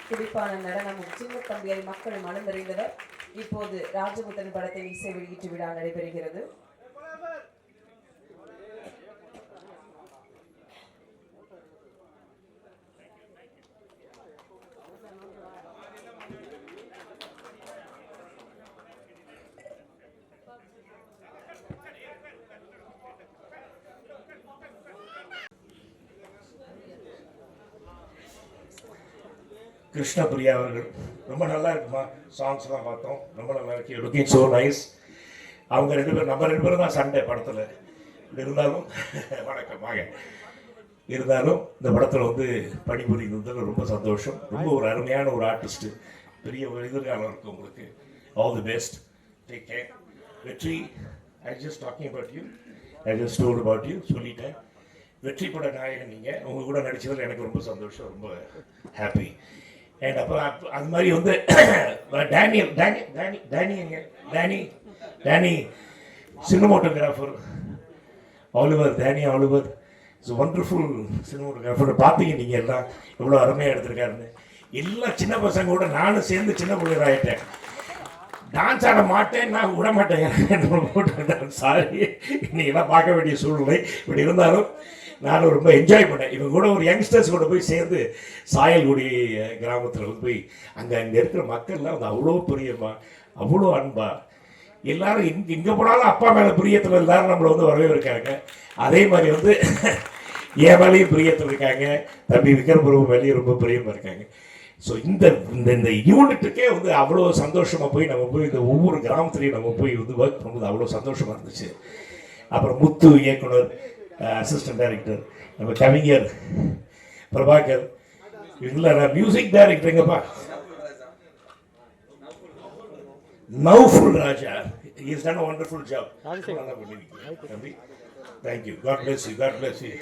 துடிப்பான நடனமும் சின்ன தம்பியாய் மக்கள் மனம் நிறைந்தனர். இப்போது ராஜபுத்தன் படத்தின் இசை வெளியீட்டு விழா நடைபெறுகிறது. கிருஷ்ணபிரியா அவர்கள் ரொம்ப நல்லா இருக்குமா, சாங்ஸ்லாம் பார்த்தோம், ரொம்ப நல்லா இருக்கு, லுக்கிங் ஸோ நைஸ். அவங்க ரெண்டு பேரும் நம்ம ரெண்டு பேரும் தான் சண்டை படத்தில் இருந்தாலும் வணக்கமாக இருந்தாலும் இந்த படத்தில் வந்து பணிபுரிந்ததில் ரொம்ப சந்தோஷம். ரொம்ப ஒரு அருமையான ஒரு ஆர்டிஸ்ட்டு, பெரிய ஒரு எதிர்காலம் இருக்குது உங்களுக்கு. All the best, take care. Vetri, I just talking about you, I just told about you சொல்லிட்டேன். வெற்றி பட நாயகன் நீங்கள், உங்கள் கூட நடித்ததில் எனக்கு ரொம்ப சந்தோஷம், ரொம்ப ஹாப்பி. அண்ட் அப்புறம் அது மாதிரி வந்து Danny cinematographer Oliver is wonderful cinematographer. பார்த்தீங்க நீங்கள் எல்லாம் எவ்வளோ அருமையாக எடுத்திருக்காருன்னு. எல்லாம் சின்ன பசங்க கூட நானும் சேர்ந்து சின்ன பிள்ளைகள் ஆகிட்டேன். டான்ஸ் ஆட மாட்டேன், நான் விட மாட்டேன். சாரி, இன்னைக்கெல்லாம் பார்க்க வேண்டிய சூழ்நிலை. இப்படி இருந்தாலும் நானும் ரொம்ப என்ஜாய் பண்ணேன். இவங்க கூட ஒரு யங்ஸ்டர்ஸ் கூட போய் சேர்ந்து சாயல்குடி கிராமத்தில் வந்து போய் அங்கே இருக்கிற மக்கள்லாம் வந்து அவ்வளோ பிரியமா, அவ்வளோ அன்பா, எல்லாரும் இங்கே போனாலும் அப்பா மேலே பிரியத்தில் எல்லாரும் நம்மளை வந்து வரவேற்காங்க. அதே மாதிரி வந்து என் மேலேயும் பிரியத்தில் இருக்காங்க, தம்பி விக்ரம் பிரபு மேலேயும் ரொம்ப பிரியமாக இருக்காங்க. ஸோ இந்த இந்த யூனிட்டுக்கே வந்து அவ்வளோ சந்தோஷமாக போய் நம்ம போய் இந்த ஒவ்வொரு கிராமத்துலேயும் நம்ம போய் வந்து ஒர்க் பண்ணும்போது அவ்வளோ சந்தோஷமாக இருந்துச்சு. அப்புறம் முத்து இயக்குனர், அசிஸ்டன்ட் டைரக்டர், நம்ம கவிஞர் பிரபாகர், இல்லை மியூசிக் டைரக்டர் எங்கப்பா நௌஃபுல் ராஜா, he has done a wonderful job. Thank you, God bless you, God bless you.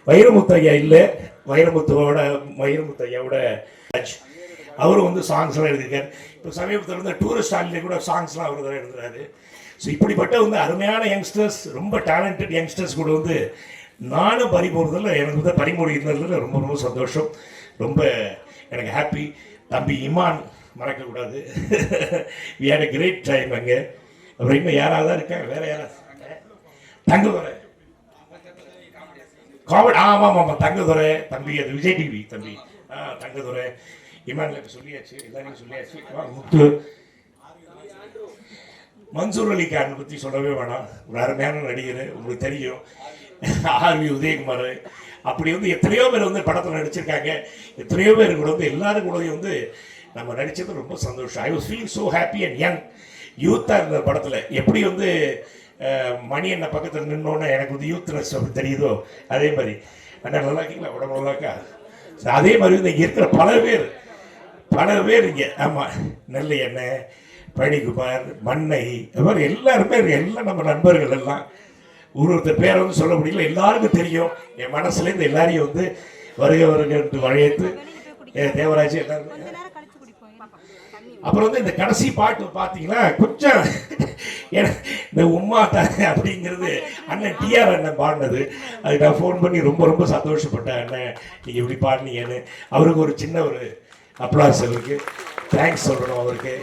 Vairamuthaiya இல்லை, வைரமுத்தையாவோட அவரும் வந்து சாங்ஸ்லாம் எழுதியிருக்காரு. இப்போ சமீபத்தில் வந்து டூரிஸ்ட் ஆலிலே கூட சாங்ஸ்லாம் அவர் தான் எழுதுறாரு. ஸோ இப்படிப்பட்ட வந்து அருமையான யங்ஸ்டர்ஸ், ரொம்ப டேலண்டட் யங்ஸ்டர்ஸ் கூட வந்து நானும் பறிபோகிறதில்ல, எனக்கு வந்து பறிமொழி இருந்ததில் ரொம்ப ரொம்ப சந்தோஷம், ரொம்ப எனக்கு ஹாப்பி. தம்பி இமான் மறக்கக்கூடாது. We had a great time அங்கே. அப்புறம் இன்னும் யாராவது தான் இருக்காங்க, வேற யாராவது தங்கதுரை காமெடி, ஆமாம் தங்கதுரை தம்பி, அது விஜய் டிவி தம்பி, தங்கதுரை, இமான்ல சொல்லியாச்சு, எல்லாரையும் சொல்லியாச்சு. முத்து, மன்சூர் அலி கான் பற்றி சொல்லவே வேணாம், ஒரு அருமையான நடிகர், உங்களுக்கு தெரியும். ஆர்வி உதயகுமார், அப்படி வந்து எத்தனையோ பேர் வந்து படத்தில் நடிச்சிருக்காங்க. எத்தனையோ பேர் கூட வந்து எல்லாரும் கூட வந்து நம்ம நடித்தது ரொம்ப சந்தோஷம். I was feeling so happy and young, யூத்தாக இருந்த படத்தில். எப்படி வந்து மணி என்ன பக்கத்தில் நின்னோன்னே எனக்கு வந்து யூத்னஸ் அப்படி தெரியுதோ, அதே மாதிரி அண்ணா நல்லா இருக்கீங்களா, உடம்பு நல்லா இருக்கா. அதே மாதிரி வந்து இங்கே இருக்கிற பல பேர் இங்கே, ஆமாம், நெல்லை எண்ணெய், பழனிக்குமார், மண்ணை, அது மாதிரி எல்லாருமே எல்லாம் நம்ம நண்பர்கள் எல்லாம். ஒருத்தர் பேரை வந்து சொல்ல முடியல, எல்லாருக்கும் தெரியும். என் மனசுலேருந்து எல்லாரையும் வந்து வருக என்று வழைத்து தேவராஜ் எல்லாருமே. அப்புறம் வந்து இந்த கடைசி பாட்டு பார்த்தீங்கன்னா கொஞ்சம் இந்த உம்மா தானே அப்படிங்கிறது அண்ணன் டிஆர் அண்ணன் பாடினது. அதுக்கு நான் ஃபோன் பண்ணி ரொம்ப ரொம்ப சந்தோஷப்பட்டேன். அண்ணன் நீங்கள் இப்படி பாடினீங்கன்னு. அவருக்கு ஒரு சின்ன ஒரு அப்ளாஸ், அவருக்கு தேங்க்ஸ் சொல்லணும் அவருக்கு.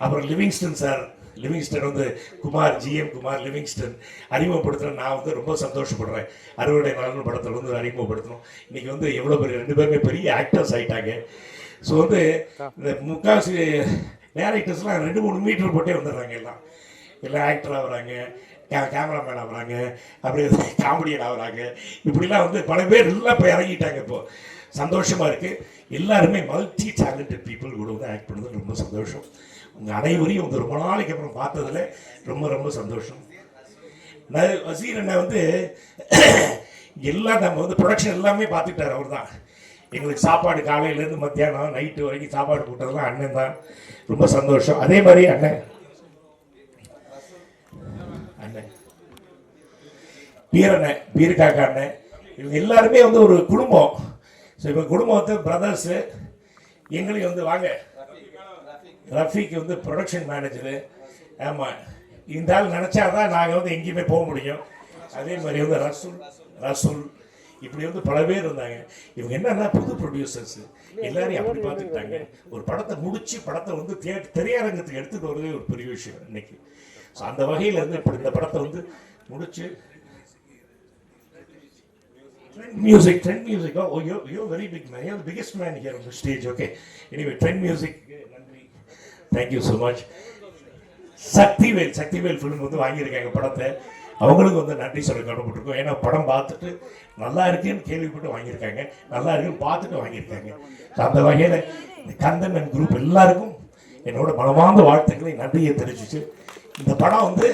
அப்புறம் லிவிங்ஸ்டன் சார், லிவிங்ஸ்டன் வந்து குமார், ஜிஎம் குமார் லிவிங்ஸ்டன் அறிமுகப்படுத்துகிறேன். நான் வந்து ரொம்ப சந்தோஷப்படுறேன். அறுவடை நாள் படத்தில் வந்து அறிமுகப்படுத்தணும். இன்றைக்கி வந்து எவ்வளோ பேர், ரெண்டு பேருமே பெரிய ஆக்டர்ஸ் ஆகிட்டாங்க. ஸோ வந்து இந்த முக்கால்வாசி டேரக்டர்ஸ்லாம் 2-3 மீட்டர் போட்டே வந்துடுறாங்க. எல்லாம் ஆக்டர் ஆகுறாங்க, கேமராமேன் ஆகுறாங்க, அப்படியே காமெடியன் ஆகுறாங்க. இப்படிலாம் வந்து பல பேர் எல்லாம் இப்போ இறங்கிட்டாங்க. இப்போது சந்தோஷமாக இருக்குது. எல்லாருமே மல்டி டேலண்டட் பீப்புள் கூட வந்து ஆக்ட் பண்ணுறது ரொம்ப சந்தோஷம். உங்கள் அனைவரையும் வந்து ரொம்ப நாளைக்கு அப்புறம் பார்த்ததில் ரொம்ப ரொம்ப சந்தோஷம். வசீர் அண்ணன் வந்து எல்லாம் நம்ம வந்து ப்ரொடக்ஷன் எல்லாமே பார்த்துக்கிட்டார். அவர் தான் எங்களுக்கு சாப்பாடு காலையிலேருந்து மத்தியானம் நைட்டு வரைக்கும் சாப்பாடு போட்டதெல்லாம் அண்ணன் தான். ரொம்ப சந்தோஷம். அதே மாதிரி அண்ணன் பீரண்ணன், பீர்காக்கா அண்ணன், இவங்க எல்லாருமே வந்து ஒரு குடும்பம். ஸோ இவங்க குடும்பம் வந்து பிரதர்ஸு. எங்களையும் வந்து வாங்க, ரஃபீக் வந்து ப்ரொடக்ஷன் மேனேஜரு. ஆமாம், இந்த ஆள் நினச்சாதான் நாங்கள் வந்து எங்கேயுமே போக முடியும். அதே மாதிரி வந்து ரசூல், இப்படி வந்து பல பேர் இருந்தாங்க. இவங்க என்னன்னா புது ப்ரொடியூசர்ஸ் எல்லாரையும் அப்படி பார்த்துக்கிட்டாங்க. ஒரு படத்தை முடிச்சு படத்தை வந்து திரையரங்கத்துக்கு எடுத்துட்டு வரதே ஒரு பெரிய விஷயம் இன்னைக்கு. ஸோ அந்த வகையில் இருந்து இப்படி இந்த படத்தை வந்து முடிச்சு Trend music. Oh, you're very big man. You're the biggest man here on the stage. Okay. Anyway, Trend music. Thank you so much. Sakthivel film வந்து வாங்கியிருக்காங்க படத்தை. அவங்களுக்கு வந்து நன்றி சொல்ல கடமைப்பட்டிருக்கோம். ஏன்னா படம் பார்த்துட்டு நல்லா இருக்குன்னு கேள்விப்பட்டு வாங்கியிருக்காங்க, நல்லா இருக்குன்னு பார்த்துட்டு வாங்கியிருக்காங்க. அந்த வகையில் இந்த கந்தன் அண்ட் குரூப் எல்லாருக்கும் என்னோட மனமார்ந்த வாழ்த்துக்களை நன்றியை தெரிஞ்சிச்சு. இந்த படம் வந்து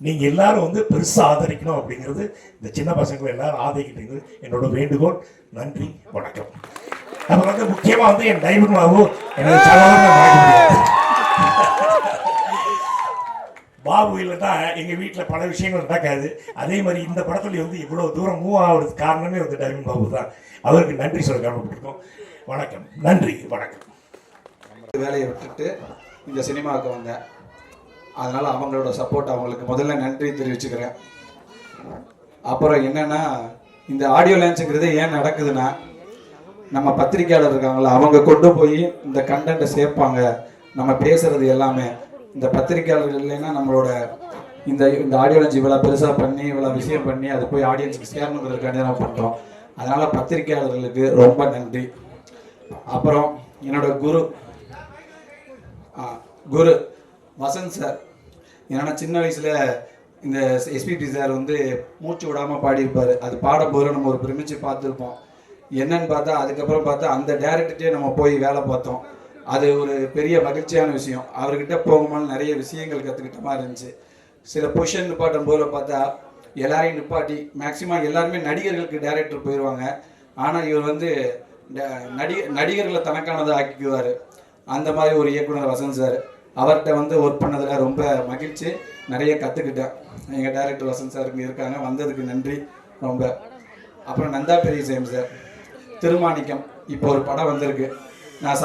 நீங்கள் எல்லாரும் வந்து பெருசாக ஆதரிக்கணும் அப்படிங்கிறது, இந்த சின்ன பசங்களை எல்லாரும் ஆதரிக்கிட்டீங்க என்னோட வேண்டுகோள். நன்றி, வணக்கம். அப்புறம் வந்து முக்கியமாக வந்து என் டைவர் பாபு எனக்கு சாதாரண பாபு இல்லைன்னா எங்கள் வீட்டில் பல விஷயங்கள் நடக்காது. அதே மாதிரி இந்த படத்துல வந்து இவ்வளோ தூரம் மூவ் ஆகிறதுக்கு காரணமே வந்து டைவர் பாபு தான். அவருக்கு நன்றி சொல்ல கடமைப்பட்டிருக்கோம். வணக்கம், நன்றி, வணக்கம். வேலையை விட்டுட்டு இந்த சினிமாவுக்கு வந்தேன். அதனால் அவங்களோட சப்போர்ட் அவங்களுக்கு முதல்ல நன்றி தெரிவிச்சுக்கிறேன். அப்புறம் என்னென்னா, இந்த ஆடியோ லான்ச்சுங்கிறது ஏன் நடக்குதுன்னா, நம்ம பத்திரிக்கையாளர் இருக்காங்களா, அவங்க கொண்டு போய் இந்த கண்டென்ட்டை சேர்ப்பாங்க. நம்ம பேசுகிறது எல்லாமே இந்த பத்திரிக்கையாளர்கள் இல்லைன்னா நம்மளோட இந்த ஆடியோ லான்ச் இவ்வளோ பெருசாக பண்ணி இவ்வளோ விஷயம் பண்ணி அது போய் ஆடியன்ஸுக்கு சேரணுங்கிறதுக்காண்டி நம்ம பண்ணுறோம். அதனால் பத்திரிக்கையாளர்களுக்கு ரொம்ப நன்றி. அப்புறம் என்னோட குரு வசந்த் சார், ஏன்னா சின்ன வயசில் இந்த எஸ்பிபி சார் வந்து மூச்சு விடாமல் பாடியிருப்பார். அது பாடும்போது நம்ம ஒரு பிரமிச்சு பார்த்துருப்போம். என்னன்னு பார்த்தா அதுக்கப்புறம் பார்த்தா அந்த டேரக்டர்கிட்டே நம்ம போய் வேலை பார்த்தோம். அது ஒரு பெரிய மகிழ்ச்சியான விஷயம். அவர்கிட்ட போகும்போது நிறைய விஷயங்கள் கற்றுக்கிட்ட மாதிரி இருந்துச்சு. சில பொசிஷன் நிப்பாட்டும் போது பார்த்தா எல்லாரையும் நிப்பாட்டி மேக்சிமம் எல்லாருமே நடிகர்களுக்கு டேரக்டர் போயிடுவாங்க. ஆனால் இவர் வந்து நடிகர்களை தனக்கானதை ஆக்கிக்குவார். அந்த மாதிரி ஒரு இயக்குனர் வசந்த் சார். அவர்கிட்ட வந்து ஒர்க் பண்ணதில் ரொம்ப மகிழ்ச்சி, நிறைய கற்றுக்கிட்டேன். எங்கள் டைரக்டர் வசந்த் சாருக்கு இருக்காங்க, வந்ததுக்கு நன்றி ரொம்ப. அப்புறம் நந்தா பெரியசாமி சார், திருமாணிக்கம் இப்போ ஒரு படம் வந்திருக்கு. நான்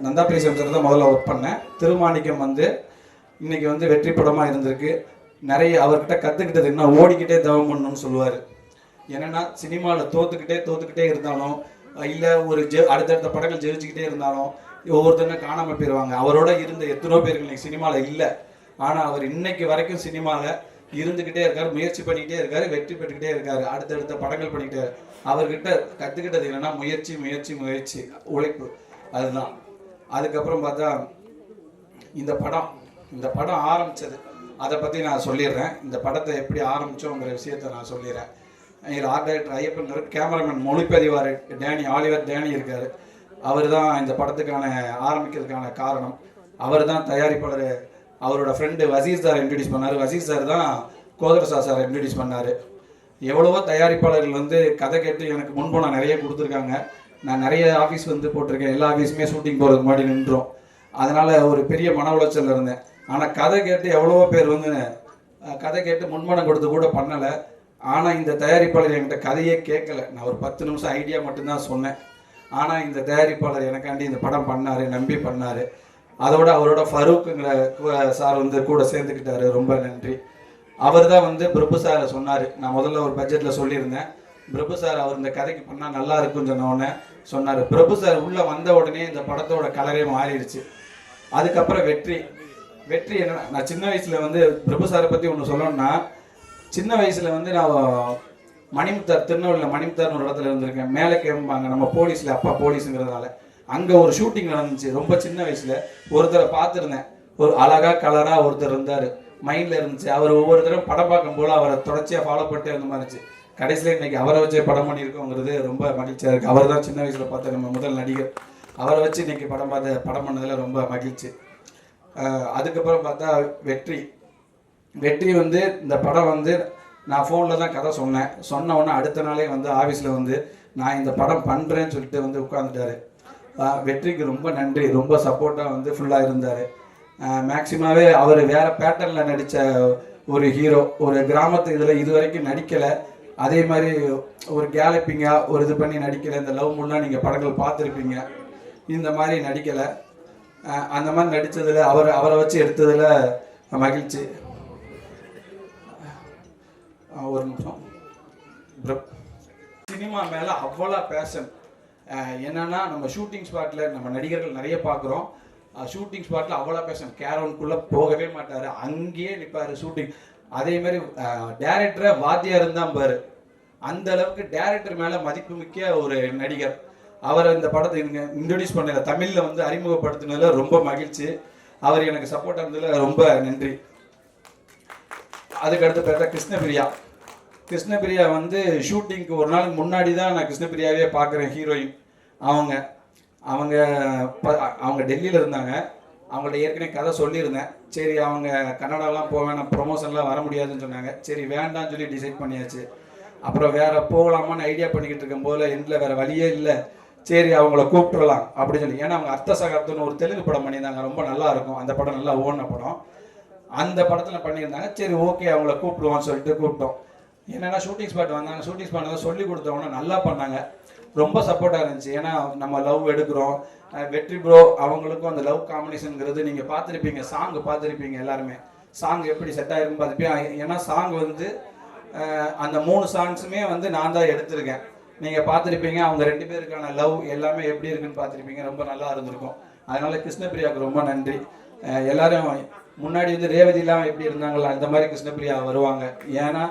நந்தா பெரியசாமி சார் தான் முதல்ல ஒர்க் பண்ணேன். திருமாணிக்கம் வந்து இன்னைக்கு வந்து வெற்றி படமாக இருந்திருக்கு. நிறைய அவர்கிட்ட கற்றுக்கிட்டது என்ன, ஓடிக்கிட்டே தவம் பண்ணணும்னு சொல்லுவார். என்னென்னா சினிமாவில் தோத்துக்கிட்டே இருந்தாலும் இல்லை ஒரு அடுத்தடுத்த படங்கள் ஜெயிச்சுக்கிட்டே இருந்தாலும் ஒவ்வொருத்தருமே காணாமல் போயிடுவாங்க. அவரோட இருந்த எத்தனோ பேருக்கு இன்னைக்கு சினிமாவில் இல்லை. ஆனால் அவர் இன்னைக்கு வரைக்கும் சினிமாவில் இருந்துக்கிட்டே இருக்கார், முயற்சி பண்ணிக்கிட்டே இருக்கார், வெற்றி பெற்றுக்கிட்டே இருக்கார், அடுத்தடுத்த படங்கள் பண்ணிக்கிட்டே. அவர்கிட்ட கற்றுக்கிட்டது என்னென்னா முயற்சி, உழைப்பு, அதுதான். அதுக்கப்புறம் பார்த்தா இந்த படம் ஆரம்பித்தது, அதை பற்றி நான் சொல்லிடுறேன். இந்த படத்தை எப்படி ஆரம்பித்தோங்கிற விஷயத்தை நான் சொல்லிடுறேன். இதில் ஆர்ட் டைரக்டர் ஐயப்பன், கேமராமேன் மொழிப்பதிவார் ஆலிவர் டேனி இருக்கார். அவர் தான் இந்த படத்துக்கான ஆரம்பிக்கிறதுக்கான காரணம். அவர் தான் தயாரிப்பாளர். அவரோட ஃப்ரெண்டு வசீர் சார் இன்ட்ரடியூஸ் பண்ணார். வசீர் சார் தான் கோதரசா சார் இன்ட்ரடியூஸ் பண்ணார். எவ்வளவோ தயாரிப்பாளர்கள் வந்து கதை கேட்டு எனக்கு முன்பு நிறைய கொடுத்துருக்காங்க. நான் நிறைய ஆஃபீஸ் வந்து போட்டிருக்கேன். எல்லா ஆஃபீஸுமே ஷூட்டிங் போகிறதுக்கு முன்னாடி நின்றோம். அதனால் ஒரு பெரிய மன உளைச்சல் இருந்தேன். ஆனால் கதை கேட்டு எவ்வளவோ பேர் வந்து கதை கேட்டு முன்பணம் கொடுத்து கூட பண்ணலை. ஆனால் இந்த தயாரிப்பாளர் என்கிட்ட கதையே கேட்கலை. நான் ஒரு 10 நிமிஷம் ஐடியா மட்டும்தான் சொன்னேன். ஆனால் இந்த தயாரிப்பாளர் எனக்காண்டி இந்த படம் பண்ணார், நம்பி பண்ணார். அதோட அவரோட ஃபரூக்குங்கிற சார் வந்து கூட சேர்ந்துக்கிட்டாரு. ரொம்ப நன்றி. அவர் தான் வந்து பிரபு சாரை சொன்னார். நான் முதல்ல ஒரு பட்ஜெட்டில் சொல்லியிருந்தேன். பிரபு சார் அவர் இந்த கதைக்கு பண்ணால் நல்லா இருக்குன்னு சொன்னோடனே சொன்னார். பிரபு சார் உள்ளே வந்த உடனே இந்த படத்தோட கலரே மாறிடுச்சு. அதுக்கப்புறம் வெற்றி என்ன, நான் சின்ன வயசில் வந்து பிரபு சாரை பற்றி ஒன்று சொல்லணும்னா, சின்ன வயசில் வந்து நான் மணிமுத்தார், திருநெல்வேலியில் மணிமுத்தார்னு ஒரு இடத்துல இருந்திருக்கேன். மேலே கேம்பாங்க நம்ம போலீஸில், அப்பா போலீஸுங்கிறதுனால அங்கே ஒரு ஷூட்டிங் நடந்துச்சு. ரொம்ப சின்ன வயசில் ஒருத்தரை பார்த்துருந்தேன். ஒரு அழகாக கலராக ஒருத்தர் இருந்தார், மைண்டில் இருந்துச்சு. அவர் ஒவ்வொருத்தரும் படம் பார்க்கும்போது அவரை தொடர்ச்சியாக ஃபாலோ பண்ணிட்டே இருந்த மாதிரி இருந்துச்சு. கடைசியில் இன்னைக்கு அவரை வச்சே படம் பண்ணியிருக்கோங்கிறது ரொம்ப மகிழ்ச்சியாக இருக்குது. அவர் தான் சின்ன வயசில் பார்த்த நம்ம முதல் நடிகர். அவரை வச்சு இன்னைக்கு படம் பண்ணதில் ரொம்ப மகிழ்ச்சி. அதுக்கப்புறம் பார்த்தா வெற்றி வந்து இந்த படம் வந்து நான் ஃபோனில் தான் கதை சொன்ன உடனே அடுத்த நாளே வந்து ஆஃபீஸில் வந்து நான் இந்த படம் பண்ணுறேன்னு சொல்லிட்டு வந்து உட்காந்துட்டாரு. வெற்றிக்கு ரொம்ப நன்றி. ரொம்ப சப்போர்ட்டாக வந்து ஃபுல்லாக இருந்தார். மேக்சிமாவே அவர் வேறு பேட்டர்னில் நடித்த ஒரு ஹீரோ. ஒரு கிராமத்து இதில் இது வரைக்கும் நடிக்கலை. அதே மாதிரி ஒரு கேலப்பிங்காக ஒரு இது பண்ணி நடிக்கலை. இந்த லவ் மூலாம் நீங்கள் படங்கள் பார்த்துருப்பீங்க. இந்த மாதிரி நடிக்கலை. அந்த மாதிரி நடித்ததில் அவரை வச்சு எடுத்ததில் மகிழ்ச்சி. ஒரு நிமிஷம். சினிமா மேலே அவ்வளோ பேஷன். என்னன்னா நம்ம ஷூட்டிங் ஸ்பாட்டில் நம்ம நடிகர்கள் நிறைய பார்க்குறோம். ஷூட்டிங் ஸ்பாட்டில் அவ்வளோ பேஷன். கேரவனுக்குள்ளே போகவே மாட்டார், அங்கேயே நிற்பார் ஷூட்டிங். அதே மாதிரி டேரக்டரை வாத்தியார் இருந்தான் பாரு, அந்த அளவுக்கு டேரக்டர் மேலே மதிப்பு மிக்க ஒரு நடிகர். அவரை இந்த படத்தை இன்ட்ரடியூஸ் பண்ணல, தமிழில் வந்து அறிமுகப்படுத்தினதுல ரொம்ப மகிழ்ச்சி. அவர் எனக்கு சப்போர்ட் இருந்ததில் ரொம்ப நன்றி. அதுக்கடுத்து பார்த்தா கிருஷ்ணபிரியா வந்து ஷூட்டிங்க்கு ஒரு நாளுக்கு முன்னாடி தான் நான் கிருஷ்ணபிரியாவே பார்க்குறேன். ஹீரோயின் அவங்க டெல்லியில் இருந்தாங்க. அவங்கள்ட்ட ஏற்கனவே கதை சொல்லியிருந்தேன். சரி அவங்க கன்னடாலாம் போவேன், நான் ப்ரொமோஷன்லாம் வர முடியாதுன்னு சொன்னாங்க. சரி வேண்டாம்னு சொல்லி டிசைட் பண்ணியாச்சு. அப்புறம் வேறு போகலாமான்னு ஐடியா பண்ணிக்கிட்டு இருக்கும்போது எண்டில் வேறு வழியே இல்லை, சரி அவங்கள கூப்பிட்டுறலாம் அப்படின்னு சொல்லி. ஏன்னா அவங்க அர்த்த சகாப்தம்னு ஒரு தெலுங்கு படம் பண்ணியிருந்தாங்க, ரொம்ப நல்லா இருக்கும். அந்த படம் நல்லா ஓடின படம். அந்த படத்தில் பண்ணியிருந்தாங்க. சரி ஓகே அவங்கள கூப்பிடுவோம்னு சொல்லிட்டு கூப்பிட்டோம். என்னென்னா ஷூட்டிங் ஸ்பாட் வந்தாங்க. ஷூட்டிங் ஸ்பாட் தான் சொல்லி கொடுத்தவங்க நல்லா பண்ணாங்க, ரொம்ப சப்போர்ட்டாக இருந்துச்சு. ஏன்னா நம்ம லவ் எடுக்கிறோம். வெற்றி ப்ரோ அவங்களுக்கும் அந்த லவ் காம்பினேஷனுங்கிறது நீங்கள் பார்த்துருப்பீங்க, சாங் பார்த்துருப்பீங்க எல்லாருமே. சாங் எப்படி செட் ஆகிருக்குன்னு பார்த்துருப்பீங்க. ஏன்னா சாங் வந்து அந்த 3 சாங்ஸுமே வந்து நான் தான் எடுத்திருக்கேன். நீங்கள் பார்த்துருப்பீங்க. அவங்க 2 பேருக்கான லவ் எல்லாமே எப்படி இருக்குன்னு பார்த்துருப்பீங்க. ரொம்ப நல்லா இருந்திருக்கும். அதனால கிருஷ்ணபிரியாவுக்கு ரொம்ப நன்றி. எல்லாரும் முன்னாடி வந்து ரேவதிலாம் எப்படி இருந்தாங்களா அந்த மாதிரி கிருஷ்ணபிரியா வருவாங்க. ஏன்னா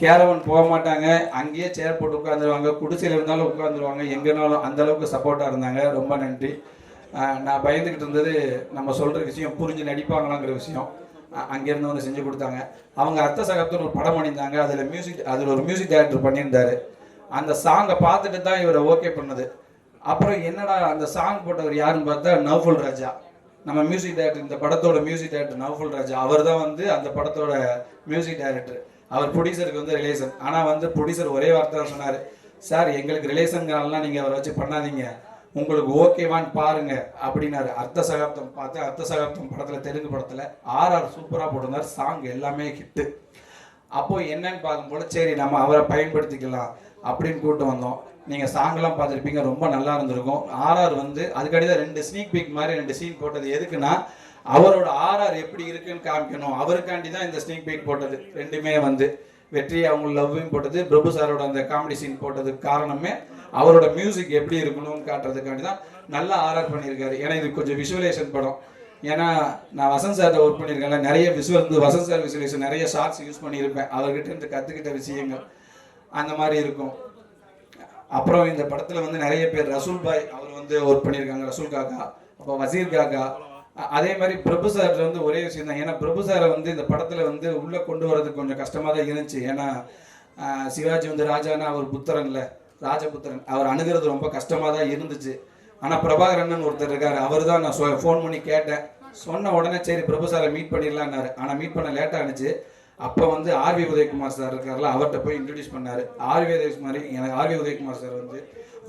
கேரவன் போக மாட்டாங்க, அங்கேயே சேர் போட்டு உட்காந்துருவாங்க, குடிசையில் இருந்தாலும் உட்காந்துருவாங்க, எங்கேனாலும் அந்த அளவுக்கு சப்போர்ட்டாக இருந்தாங்க. ரொம்ப நன்றி. நான் பயந்துக்கிட்டு இருந்தது நம்ம சொல்கிற விஷயம் புரிஞ்சு நடிப்பாங்களாங்கிற விஷயம். அங்கேருந்து வந்து செஞ்சு கொடுத்தாங்க. அவங்க அர்த்த சகாப்தம்னு ஒரு படம் பண்ணியிருந்தாங்க. அதில் ஒரு மியூசிக் டைரக்டர் பண்ணியிருந்தாரு. அந்த சாங்கை பார்த்துட்டு தான் இவரை ஓகே பண்ணது. அப்புறம் என்னடா அந்த சாங் போட்டவர் யாருன்னு பார்த்தா நவ்ஃபுல் ராஜா, நம்ம மியூசிக் டைரக்டர். இந்த படத்தோட மியூசிக் டைரக்டர் நவ்ஃபுல் ராஜா. அவர் தான் வந்து அந்த படத்தோட மியூசிக் டைரக்டர். அவர் ப்ரொடியூசருக்கு வந்து ரிலேஷன். ஆனால் வந்து ப்ரொடியூசர் ஒரே வார்த்தை தான் சொன்னார், சார் எங்களுக்கு ரிலேஷன்காரெல்லாம் நீங்கள் அவரை வச்சு பண்ணாதீங்க, உங்களுக்கு ஓகேவான்னு பாருங்க அப்படின்னாரு. அர்த்த சகாப்தம் பார்த்தேன். அர்த்த சகாப்தம் படத்தில், தெலுங்கு படத்தில் RR சூப்பராக போட்டிருந்தார். சாங் எல்லாமே ஹிட்டு. அப்போது என்னன்னு பார்க்கும்போது சரி நம்ம அவரை பயன்படுத்திக்கலாம் அப்படின்னு கூப்பிட்டு வந்தோம். நீங்கள் சாங்கெல்லாம் பார்த்துருப்பீங்க, ரொம்ப நல்லா இருந்திருக்கும். RR வந்து அதுக்கடி தான் 2 ஸ்னீக் பீக் மாதிரி 2 சீன் போட்டது. எதுக்குன்னா அவரோட RR எப்படி இருக்குன்னு காமிக்கணும். அவருக்காண்டி தான் இந்த ஸ்னீக் பீக் போட்டது. 2மே வந்து வெற்றி அவங்க லவ்வையும் போட்டது, பிரபு சாரோட அந்த காமெடி சீன் போட்டதுக்கு காரணமே அவரோட மியூசிக் எப்படி இருக்கணும்னு காட்டுறதுக்காண்டி தான். நல்லா RR பண்ணியிருக்காரு. ஏன்னா இது கொஞ்சம் விஷுவலேஷன் படம். ஏன்னா நான் வசந்த் சார்கிட்ட ஒர்க் பண்ணியிருக்கேன்ல, நிறைய விஷுவல் வந்து வசந்த் சார் விஷுவலேஷன் நிறைய ஷார்ட்ஸ் யூஸ் பண்ணியிருப்பேன். அவர்கிட்ட இருந்து கற்றுக்கிட்ட விஷயங்கள் அந்த மாதிரி இருக்கும். அப்புறம் இந்த படத்தில் வந்து நிறைய பேர், ரசூல் பாய் அவர் வந்து ஒர்க் பண்ணியிருக்காங்க, ரசூல் காக்கா, அப்போ வசீர் காக்கா. அதே மாதிரி பிரபு சார் வந்து ஒரே விஷயம் தான். ஏன்னா பிரபு சாரை வந்து இந்த படத்தில் வந்து உள்ளே கொண்டு வரதுக்கு கொஞ்சம் கஷ்டமாக தான் இருந்துச்சு. ஏன்னா சிவாஜி வந்து ராஜானா அவர் புத்திரன்ல, ராஜபுத்திரன், அவர் அணுகிறது ரொம்ப கஷ்டமாக தான் இருந்துச்சு. ஆனால் பிரபாகரன் ஒருத்தர் இருக்கார், அவர் தான் நான் ஃபோன் பண்ணி கேட்டேன். சொன்ன உடனே சரி பிரபு சாரை மீட் பண்ணிடலான்னாரு. ஆனால் மீட் பண்ண லேட்டாக இருந்துச்சு. அப்போ வந்து RV உதயகுமார் சார் இருக்கார்ல, அவர்கிட்ட போய் இன்ட்ரடியூஸ் பண்ணார். RV உதயகுமார் சார் வந்து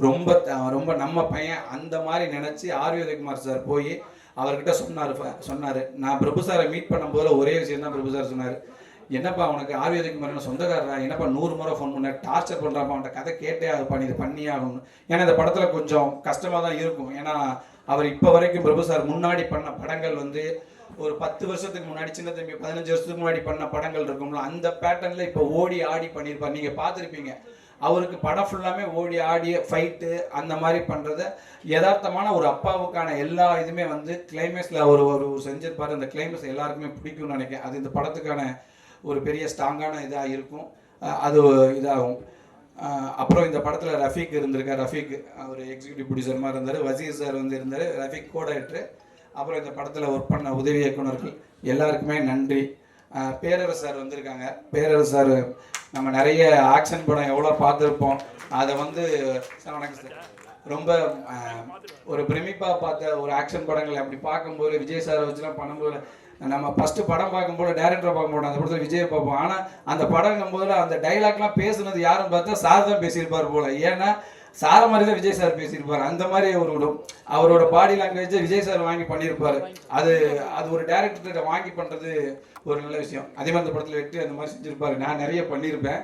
ரொம்ப நம்ம பையன் அந்த மாதிரி நினச்சி RV உதயகுமார் சார் போய் அவர்கிட்ட சொன்னார். நான் பிரபு சாரை மீட் பண்ணும்போது ஒரே விஷயம் தான் பிரபு சார் சொன்னார், என்னப்பா உனக்கு RV உதயகுமார் சொந்தக்காரரா, என்னப்பா 100 முறை ஃபோன் பண்ண, டார்ச்சர் பண்ணுறாப்பா, அவன்கிட்ட கதை கேட்டே ஆகுப்பா, இது பண்ணியே ஆகணும். ஏன்னா இந்த படத்தில் கொஞ்சம் கஷ்டமாக தான் இருக்கும். ஏன்னா அவர் இப்போ வரைக்கும் பிரபு சார் முன்னாடி பண்ண படங்கள் வந்து ஒரு 10 வருஷத்துக்கு முன்னாடி, சின்ன தம்பி 15 வருஷத்துக்கு முன்னாடி பண்ண படங்கள் இருக்கும்ல, அந்த பேட்டர்னில் இப்போ ஓடி ஆடி பண்ணியிருப்பார். நீங்கள் பார்த்துருப்பீங்க. அவருக்கு படம் ஃபுல்லாமே ஓடி ஆடி ஃபைட்டு அந்த மாதிரி பண்ணுறத யதார்த்தமான ஒரு அப்பாவுக்கான எல்லா இதுவுமே வந்து கிளைமேக்ஸில் அவர் ஒரு செஞ்சிருப்பார். அந்த கிளைமேக்ஸ் எல்லாருக்குமே பிடிக்கும்னு நினைக்கிறேன். அது இந்த படத்துக்கான ஒரு பெரிய ஸ்ட்ராங்கான இதாக இருக்கும். அது இதாகும். அப்புறம் இந்த படத்தில் ரஃபீக் இருந்திருக்கார். ரஃபீக் அவர் எக்ஸிக்யூட்டிவ் ப்ரொடியூசர் மாதிரி இருந்தார். வசீர் சார் வந்து இருந்தார். ரஃபீக் கூட டைரக்டர். அப்புறம் இந்த படத்தில் ஒர்க் பண்ண உதவி இயக்குனர்கள் எல்லாருக்குமே நன்றி. பேரரசு சார் வந்திருக்காங்க. பேரரசு சார் நம்ம நிறைய ஆக்ஷன் படம் எவ்வளோ பார்த்துருப்போம். அதை வந்து வணக்கம் சார், ரொம்ப ஒரு பிரமிப்பாக பார்த்த ஒரு ஆக்ஷன் படங்கள் அப்படி பார்க்கும்போது விஜய் சாரை வச்சுலாம் பண்ணும்போது நம்ம ஃபஸ்ட்டு படம் பார்க்கும்போது டேரக்டரை பார்க்க மாட்டோம், அந்த படத்தில் விஜயை பார்ப்போம். ஆனால் அந்த படங்கும்போது அந்த டைலாக்லாம் பேசுனது யாருன்னு பார்த்தா சார் தான் பேசியிருப்பார் போல். ஏன்னா சார மாதிரி தான் விஜய் சார் பேசியிருப்பார். அந்த மாதிரி அவரோட பாடி லாங்குவேஜை விஜய் சார் வாங்கி பண்ணியிருப்பார். அது ஒரு டேரக்டர்கிட்ட வாங்கி பண்ணுறது ஒரு நல்ல விஷயம். அதே மாதிரி அந்த படத்தில் வெற்றி அந்த மாதிரி செஞ்சுருப்பாரு. நான் நிறைய பண்ணியிருப்பேன்.